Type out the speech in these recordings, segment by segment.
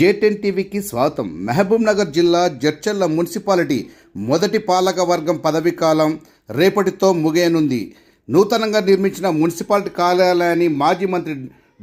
J10 టీవీకి స్వాగతం. మహబూబ్ నగర్ జిల్లా జడ్చర్ల మున్సిపాలిటీ మొదటి పాలక వర్గం పదవీ కాలం రేపటితో ముగియనుంది. నూతనంగా నిర్మించిన మున్సిపాలిటీ కార్యాలయాన్ని మాజీ మంత్రి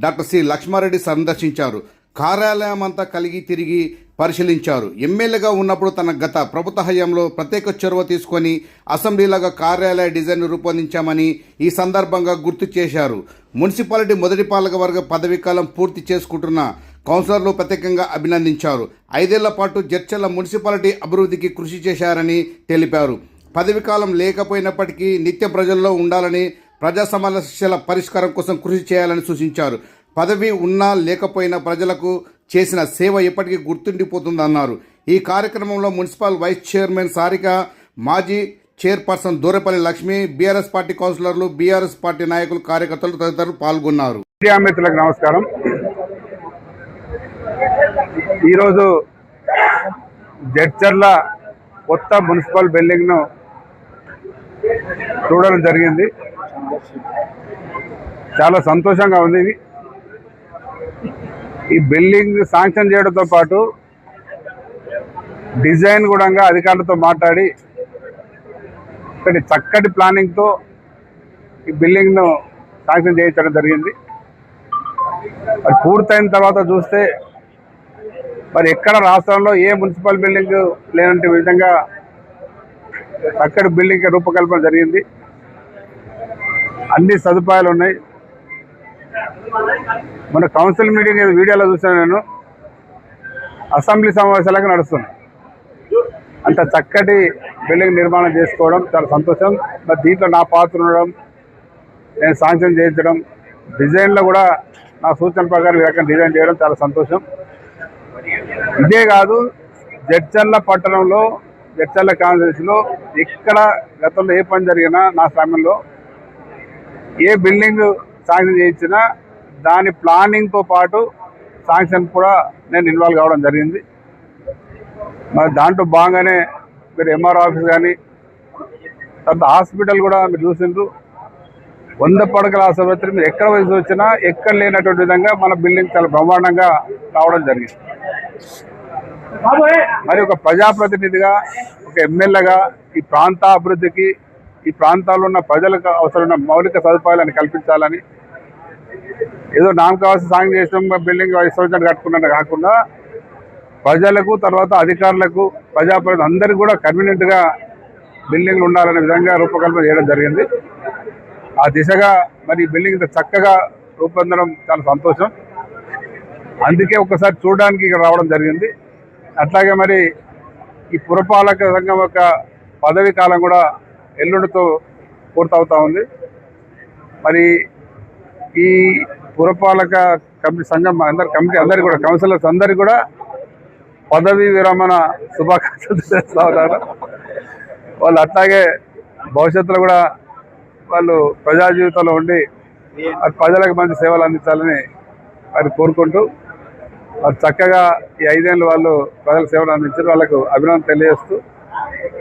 డాక్టర్ సి లక్ష్మారెడ్డి సందర్శించారు. కార్యాలయం అంతా కలిగి తిరిగి పరిశీలించారు. ఎమ్మెల్యేగా ఉన్నప్పుడు తన గత ప్రభుత్వ హయాంలో ప్రత్యేక చొరవ తీసుకొని అసెంబ్లీలాగా కార్యాలయ డిజైన్ రూపొందించామని ఈ సందర్భంగా గుర్తు చేశారు. మున్సిపాలిటీ మొదటి పాలక వర్గ పదవీ కాలం పూర్తి చేసుకుంటున్న కౌన్సిలర్లు ప్రత్యేకంగా అభినందించారు. 5 ఏళ్ల పాటు జడ్చర్ల మున్సిపాలిటీ అభివృద్ధికి కృషి చేశారని తెలిపారు. పదవీ కాలం లేకపోయినప్పటికీ నిత్యం ప్రజల్లో ఉండాలని, ప్రజా సమస్యల పరిష్కారం కోసం కృషి చేయాలని సూచించారు. పదవి ఉన్నా లేకపోయినా ప్రజలకు చేసిన సేవ ఎప్పటికీ గుర్తుండిపోతుందన్నారు. ఈ కార్యక్రమంలో మున్సిపల్ వైస్ చైర్మన్ సారిక, మాజీ chairperson Durapalli Lakshmi, BRS party కౌన్సిలర్లు, బీఆర్ఎస్ పార్టీ నాయకులు, కార్యకర్తలు తదితరులు పాల్గొన్నారు. నమస్కారం. ఈరోజు జడ్చర్ల కొత్త మున్సిపల్ బిల్డింగ్ను చూడడం జరిగింది. చాలా సంతోషంగా ఉంది. ఈ బిల్డింగ్ శాంక్షన్ చేయడంతో పాటు డిజైన్ కూడా అధికారులతో మాట్లాడి చక్కటి ప్లానింగ్తో ఈ బిల్డింగ్ను శాంక్షన్ చేయించడం జరిగింది. మరి పూర్తయిన తర్వాత చూస్తే మరి ఎక్కడ రాష్ట్రంలో ఏ మున్సిపల్ బిల్డింగ్ లేనంటే విధంగా చక్కటి బిల్డింగ్ రూపకల్పన జరిగింది. అన్ని సదుపాయాలు ఉన్నాయి. మన కౌన్సిల్ మీటింగ్ వీడియోలో చూసాను నేను. అసెంబ్లీ సమావేశాలకు నడుస్తున్నాయి. అంత చక్కటి బిల్డింగ్ నిర్మాణం చేసుకోవడం చాలా సంతోషం. మరి దీంట్లో నా పాత్ర ఉండడం, నేను శాంక్షన్ చేయించడం, డిజైన్లో కూడా నా సూచన ప్రకారం ఈ రకంగా డిజైన్ చేయడం చాలా సంతోషం. ఇదే కాదు, జడ్చర్ల పట్టణంలో, జడ్చర్ల కాన్స్టిట్యూన్సీలో ఎక్కడ గతంలో ఏ పని జరిగినా నా సమయంలో ఏ బిల్డింగ్ శాంక్షన్ చేయించినా దాని ప్లానింగ్తో పాటు శాంక్షన్ కూడా నేను ఇన్వాల్వ్ కావడం జరిగింది. మరి దాంట్లో భాగంగానే మీరు ఎంఆర్ ఆఫీస్ కానీ, తర్వాత హాస్పిటల్ కూడా మీరు చూసిండ్రు. 100 పడకల ఆసుపత్రి మీరు ఎక్కడ వయసు వచ్చినా ఎక్కడ లేనటువంటి విధంగా మన బిల్డింగ్ చాలా బ్రహ్మాండంగా రావడం జరిగింది. మరి ఒక ప్రజాప్రతినిధిగా, ఒక ఎమ్మెల్యేగా ఈ ప్రాంత అభివృద్ధికి, ఈ ప్రాంతాల్లో ఉన్న ప్రజలకు అవసరమైన మౌలిక సదుపాయాలను కల్పించాలని, ఏదో నాకు కావాల్సిన సాంగ్ చేసిన బిల్డింగ్ విశ్వవిద్యాలయం కట్టుకున్నట్టు కాకుండా ప్రజలకు, తర్వాత అధికారులకు, ప్రజాప్రతినిధులు అందరికీ కూడా కన్వీనియంట్గా బిల్డింగ్లు ఉండాలనే విధంగా రూపకల్పన చేయడం జరిగింది. ఆ దిశగా మరి ఈ బిల్డింగ్ ఇంత చక్కగా రూపొందడం చాలా సంతోషం. అందుకే ఒకసారి చూడడానికి ఇక్కడ రావడం జరిగింది. అట్లాగే మరి ఈ పురపాలక సంఘం యొక్క పదవీ కాలం కూడా ఎల్లుండితో పూర్తవుతూ ఉంది. మరి ఈ పురపాలక కమిటీ సంఘం అందరికీ కూడా, కౌన్సిలర్స్ అందరికీ కూడా పదవీ విరమణ శుభాకాంక్షలు చేస్తూ ఉన్నారు. వాళ్ళు అట్లాగే భవిష్యత్తులో కూడా వాళ్ళు ప్రజా జీవితంలో ఉండి ప్రజలకు మంచి సేవలు అందించాలని వారు కోరుకుంటూ, మరి చక్కగా ఈ 5 ఏళ్ళు వాళ్ళు ప్రజలకు సేవలు అందించారు. వాళ్ళకు అభినందన తెలియజేస్తూ